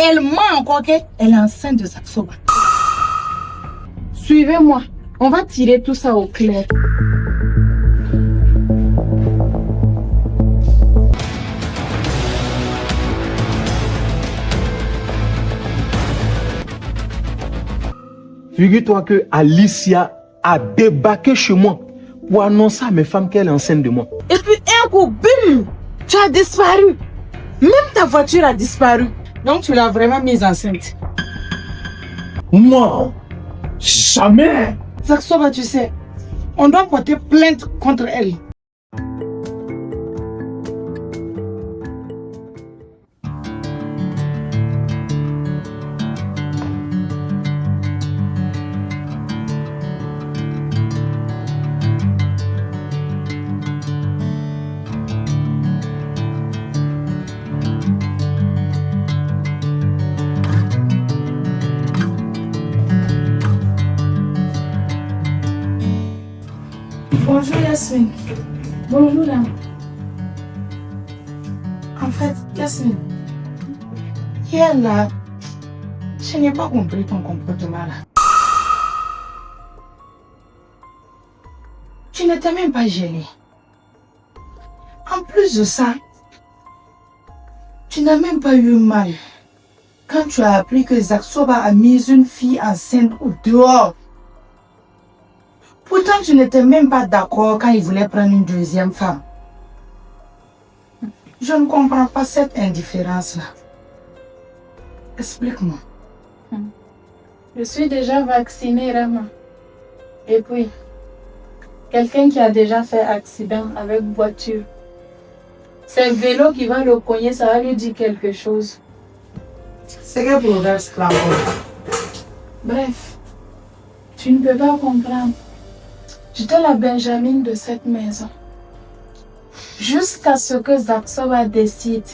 Elle ment encore qu'elle est enceinte de Zaksoba. Suivez-moi. On va tirer tout ça au clair. Figure-toi que Alicia a débarqué chez moi pour annoncer à mes femmes qu'elle est enceinte de moi. Et puis un coup, bim, tu as disparu. Même ta voiture a disparu. Donc tu l'as vraiment mise enceinte. Moi, jamais. Zaksoba, tu sais, on doit porter plainte contre elle. Bonjour Yasmine. Bonjour dame. En fait, Yasmine, hier là, je n'ai pas compris ton comportement là. Tu n'étais même pas gênée. En plus de ça, tu n'as même pas eu mal quand tu as appris que Zaksoba a mis une fille enceinte au dehors. Pourtant, tu n'étais même pas d'accord quand il voulait prendre une deuxième femme. Je ne comprends pas cette indifférence-là. Explique-moi. Je suis déjà vaccinée, Rama. Et puis, quelqu'un qui a déjà fait accident avec voiture. C'est le vélo qui va le cogner, ça va lui dire quelque chose. C'est quel proverbe là? Bref, tu ne peux pas comprendre. J'étais la Benjamin de cette maison. Jusqu'à ce que Zaksoba décide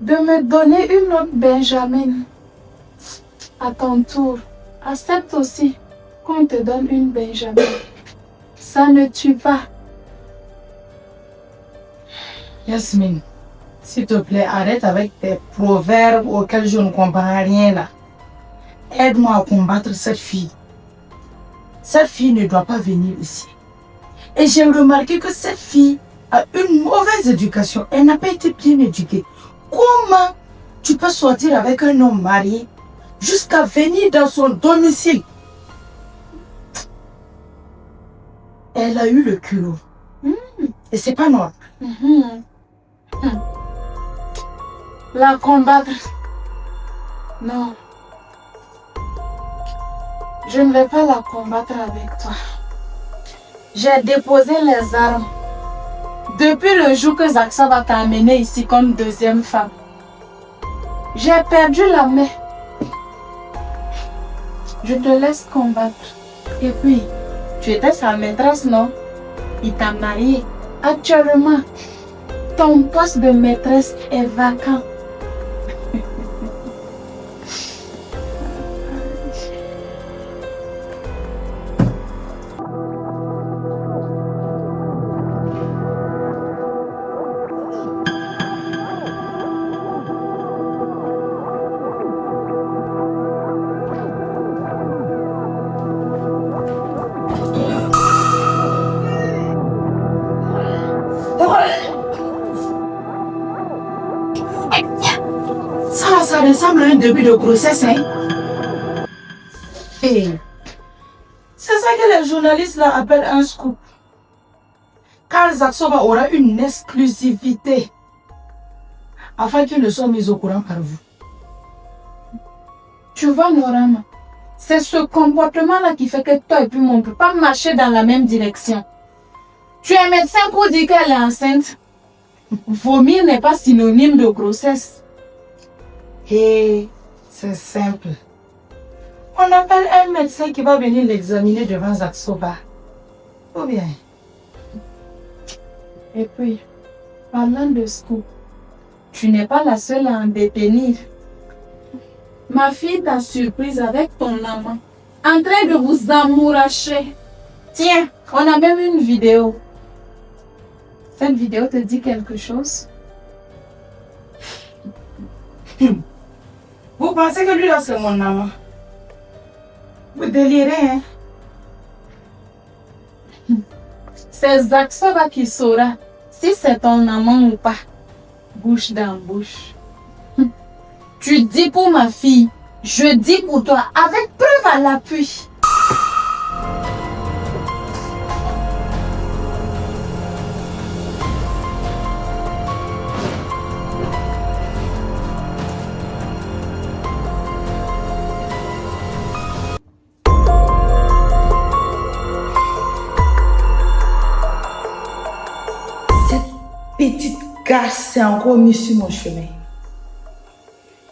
de me donner une autre Benjamin. À ton tour, accepte aussi qu'on te donne une Benjamin. Ça ne tue pas. Yasmine, s'il te plaît, arrête avec tes proverbes auxquels je ne comprends rien là. Aide-moi à combattre cette fille. Cette fille ne doit pas venir ici. Et j'ai remarqué que cette fille a une mauvaise éducation. Elle n'a pas été bien éduquée. Comment tu peux sortir avec un homme marié jusqu'à venir dans son domicile? Elle a eu le culot. Et c'est pas normal. La combattre? Non. Je ne vais pas la combattre avec toi. J'ai déposé les armes depuis le jour que Zaksoba t'a amené ici comme deuxième femme. J'ai perdu la main. Je te laisse combattre. Et puis, tu étais sa maîtresse, non? Il t'a marié. Actuellement, ton poste de maîtresse est vacant. Ça ressemble à un début de grossesse, hein? Et c'est ça que les journalistes là appellent un scoop. Car Zaksoba aura une exclusivité afin qu'ils ne soient mis au courant par vous. Tu vois, Norama, c'est ce comportement-là qui fait que toi et puis moi, on ne peut pas marcher dans la même direction. Tu es médecin pour dire qu'elle est enceinte. Vomir n'est pas synonyme de grossesse. Et c'est simple. On appelle un médecin qui va venir l'examiner devant Zaksoba. Ou bien. Et puis, parlant de scoop, tu n'es pas la seule à en détenir. Ma fille t'a surprise avec ton amant, en train de vous amouracher. Tiens, on a même une vidéo. Cette vidéo te dit quelque chose? Vous pensez que lui là c'est mon amant? Vous délirez, hein? C'est Zaksoba qui saura si c'est ton amant ou pas. Bouche dans bouche. Tu dis pour ma fille, je dis pour toi, avec preuve à l'appui. Petite garce s'est encore mise sur mon chemin.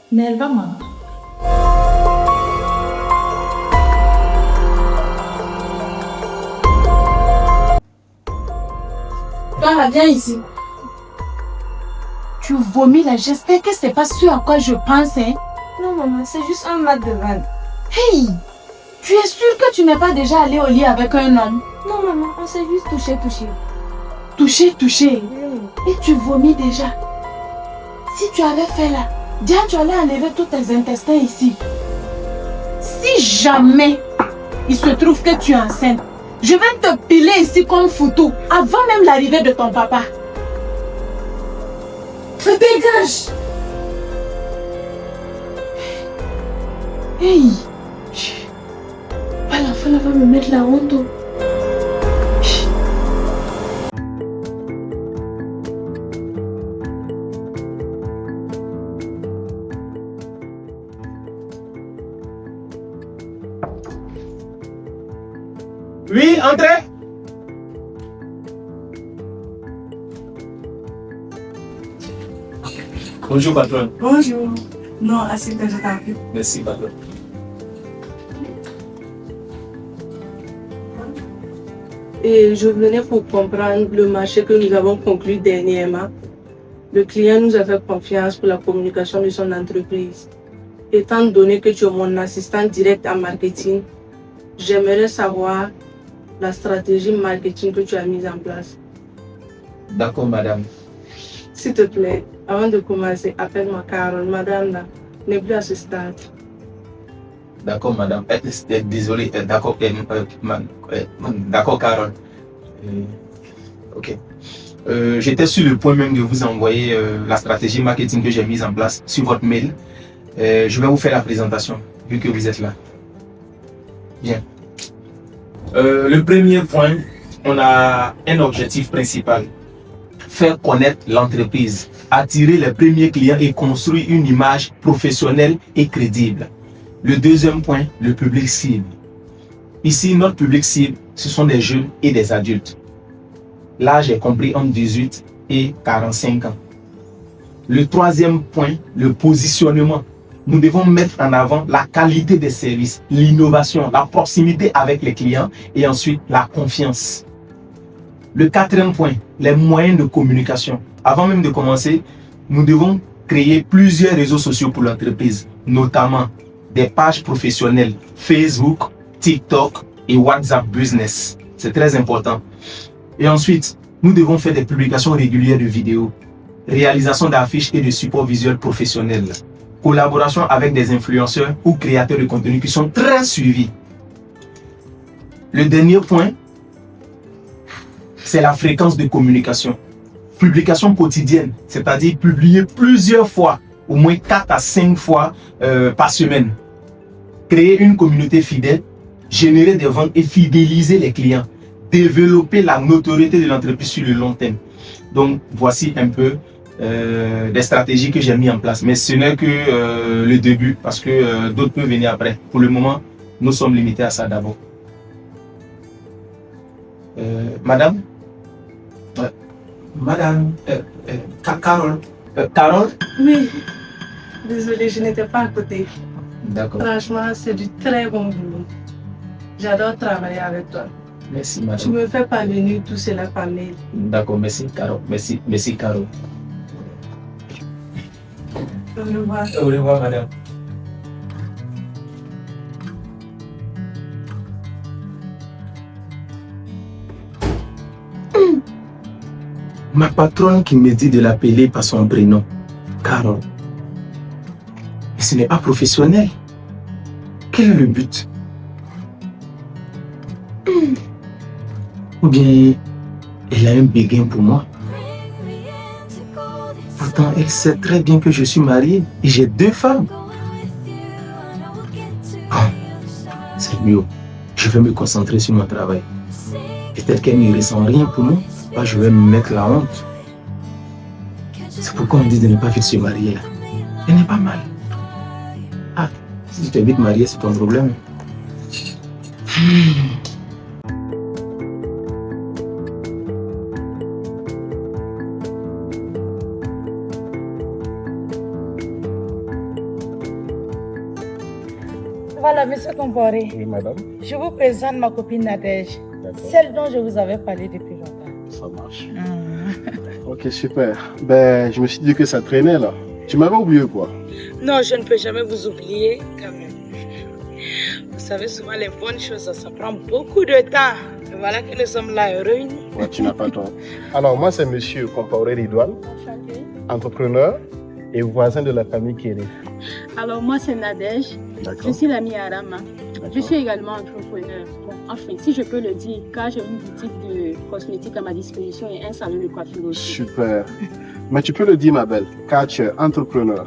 Mais elle va m'entendre. Toi là, viens ici. Tu vomis là, j'espère que c'est pas ce à quoi je pense, hein? Non maman, c'est juste un mat de vanne. Hey! Tu es sûre que tu n'es pas déjà allé au lit avec un homme? Non maman, on s'est juste touché. Touché. Oui. Et tu vomis déjà. Si tu avais fait là, Diane, tu allais enlever tous tes intestins ici. Si jamais il se trouve que tu es enceinte, je vais te piler ici comme photo avant même l'arrivée de ton papa. Dégage! Hey! L'enfant là va me mettre la honte. Oui, entrez. Bonjour, patron. Bonjour. Non, assieds-toi, je t'en prie. Merci, patron. Et je venais pour comprendre le marché que nous avons conclu dernièrement. Le client nous a fait confiance pour la communication de son entreprise. Étant donné que tu es mon assistant direct en marketing, j'aimerais savoir la stratégie marketing que tu as mise en place. D'accord, madame. S'il te plaît, avant de commencer, appelle-moi Carole. Madame là, n'est plus à ce stade. D'accord, madame. Désolé, d'accord, d'accord, Carole. Ok. J'étais sur le point même de vous envoyer la stratégie marketing que j'ai mise en place sur votre mail. Je vais vous faire la présentation, vu que vous êtes là. Bien. Le premier point, on a un objectif principal. Faire connaître l'entreprise, attirer les premiers clients et construire une image professionnelle et crédible. Le deuxième point, le public cible. Ici, notre public cible, ce sont des jeunes et des adultes. L'âge est compris entre 18 et 45 ans. Le troisième point, le positionnement. Nous devons mettre en avant la qualité des services, l'innovation, la proximité avec les clients et ensuite la confiance. Le quatrième point, les moyens de communication. Avant même de commencer, nous devons créer plusieurs réseaux sociaux pour l'entreprise, notamment des pages professionnelles, Facebook, TikTok et WhatsApp Business. C'est très important. Et ensuite, nous devons faire des publications régulières de vidéos, réalisation d'affiches et de supports visuels professionnels, collaboration avec des influenceurs ou créateurs de contenu qui sont très suivis. Le dernier point, c'est la fréquence de communication. Publication quotidienne, c'est-à-dire publier plusieurs fois, au moins 4 à 5 fois par semaine. Créer une communauté fidèle, générer des ventes et fidéliser les clients. Développer la notoriété de l'entreprise sur le long terme. Donc, voici un peu des stratégies que j'ai mis en place. Mais ce n'est que le début, parce que d'autres peuvent venir après. Pour le moment, nous sommes limités à ça d'abord. Madame, Carole. Carole? Oui, désolée, je n'étais pas à côté. D'accord. Franchement, c'est du très bon boulot. J'adore travailler avec toi. Merci, Tu madame. me fais parvenir tout cela par mail. D'accord, merci, Carole. Merci, Carole. Au revoir. Au revoir, madame. Ma patronne qui me dit de l'appeler par son prénom, Carole. Mais ce n'est pas professionnel. Quel est le but? Ou bien elle a un béguin pour moi? Pourtant, elle sait très bien que je suis marié et j'ai 2 femmes. Bon, c'est mieux. Je vais me concentrer sur mon travail. Peut-être qu'elle ne ressent rien pour moi. Bah, je vais me mettre la honte. C'est pourquoi on dit de ne pas vite se marier là. Elle n'est pas mal. Ah, si tu t'es vite marié, c'est ton problème. Voilà, monsieur Comporé. Oui, madame. Je vous présente ma copine Nadège. Celle dont je vous avais parlé depuis longtemps. Ça marche. Ok, super. Ben, je me suis dit que ça traînait là. Tu m'avais oublié quoi? Non, je ne peux jamais vous oublier quand même. Vous savez, souvent les bonnes choses, ça prend beaucoup de temps. Et voilà que nous sommes là réunis. Ouais, tu n'as pas tort. Alors, moi, c'est monsieur Compaoré Ridouane, entrepreneur et voisin de la famille Kéré. Alors, moi, c'est Nadège. Je suis l'amie Arama. Je suis également entrepreneur. Bon, enfin, si je peux le dire, car j'ai une boutique de cosmétiques à ma disposition et un salon de coiffure aussi. Super. Mais tu peux le dire, ma belle, car tu es entrepreneur.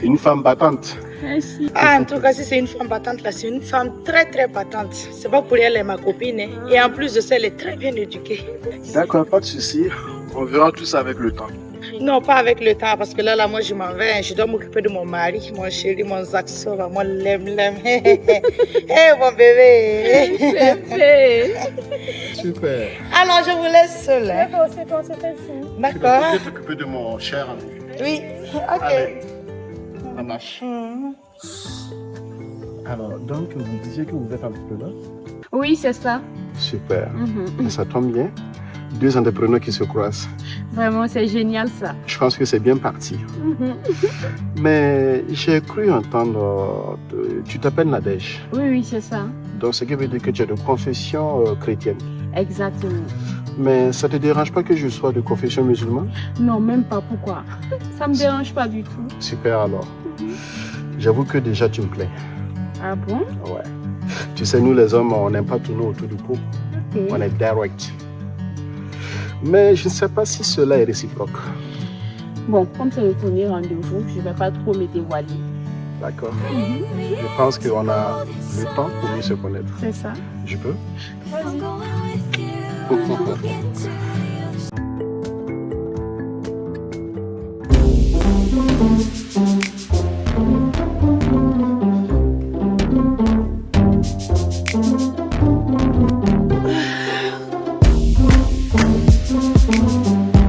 Une femme battante. Merci. Ah, en tout cas, si c'est une femme battante, là, c'est une femme très très battante. C'est pas pour elle, elle est ma copine. Hein. Et en plus de ça, elle est très bien éduquée. D'accord, pas de souci. On verra tout ça avec le temps. Non, pas avec le temps, parce que là, moi, je m'en vais. Je dois m'occuper de mon mari, mon chéri, mon Zaxo, mon lem-lem. Hé, mon bébé. Super. Alors, je vous laisse seule. Hein. C'est bon, c'est facile. D'accord. Je vais t'occuper de mon cher ami. Oui, ok. Allez, ça marche. Alors, donc, vous disiez que vous êtes entrepreneur? Oui, c'est ça. Super. Ça tombe bien. 2 entrepreneurs qui se croisent. Vraiment, c'est génial ça. Je pense que c'est bien parti. Mais j'ai cru entendre... tu t'appelles Nadège. Oui, c'est ça. Donc, ce qui veut dire que tu es de confession chrétienne. Exactement. Mais ça ne te dérange pas que je sois de confession musulmane? Non, même pas. Pourquoi? Ça me dérange pas du tout. Super alors. J'avoue que déjà tu me plais. Ah bon? Ouais. Tu sais, nous les hommes, on n'aime pas tourner autour du pot. Ok. On est direct. Mais je ne sais pas si cela est réciproque. Bon, comme c'est le premier rendez-vous, je ne vais pas trop me dévoiler. D'accord. Je pense qu'on a le temps pour mieux se connaître. C'est ça. Je peux? Vas-y.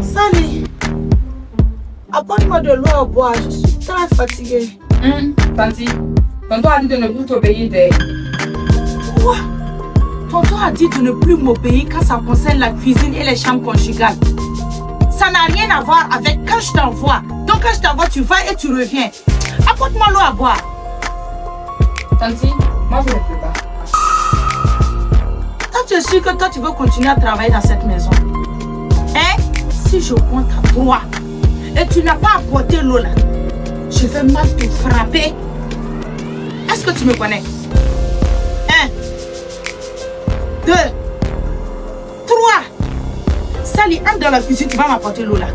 Sally, apporte-moi de l'eau à boire. Je suis très fatiguée. Tanti, tonton a dit de ne plus t'obéir. Quoi? Tonton a dit de ne plus m'obéir quand ça concerne la cuisine et les chambres conjugales. Ça n'a rien à voir avec quand je t'envoie. Donc quand je t'envoie, tu vas et tu reviens. Apporte-moi l'eau à boire. Tanti, moi je ne peux pas. Toi, tu es sûr que toi, tu veux continuer à travailler dans cette maison? Hein? Si je compte à 3 et tu n'as pas apporté l'eau là, je vais mal te frapper. Est-ce que tu me connais? 1, 2, 3. Sally, entre dans la cuisine, tu vas m'apporter l'eau là.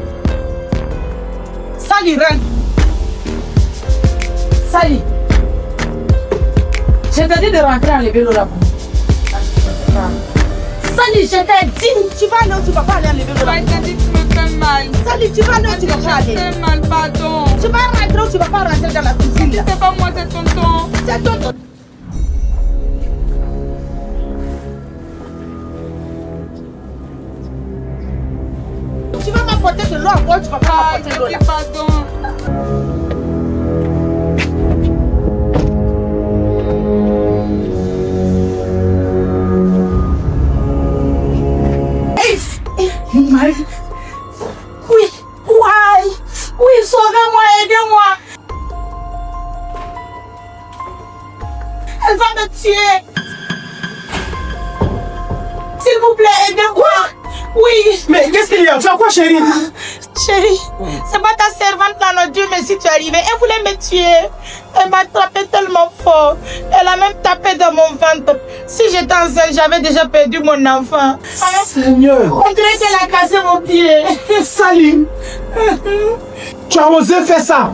Sally, rentre. Sally, je t'ai dit de rentrer enlever l'eau là. Sally, je t'ai dit, tu vas aller où tu vas pas aller enlever l'eau là. Tu m'as dit que tu me fais mal. Sally, tu vas aller où tu vas pas aller. Tu me fais mal, pardon. Tu vas rentrer ou tu vas pas rentrer dans la cuisine là. C'est pas moi, c'est tonton. C'est tonton. Tu vas m'apporter de l'eau à boire, tu vas pas m'apporter de l'eau là. Pardon. Mon mari. Oui, oui, sauvez-moi, aidez-moi. Elle va me tuer. S'il vous plaît, aidez-moi. Oui. Mais qu'est-ce qu'il y a? Tu as quoi, chérie? Chérie, c'est pas ta servante là, non, Dieu merci, tu es arrivée. Elle voulait me tuer. Elle m'a attrapé tellement fort. Elle a même tapé dans mon ventre. Si j'étais enceinte, j'avais déjà perdu mon enfant. Seigneur! On dirait qu'elle a cassé mon pied. Salim! Tu as osé faire ça?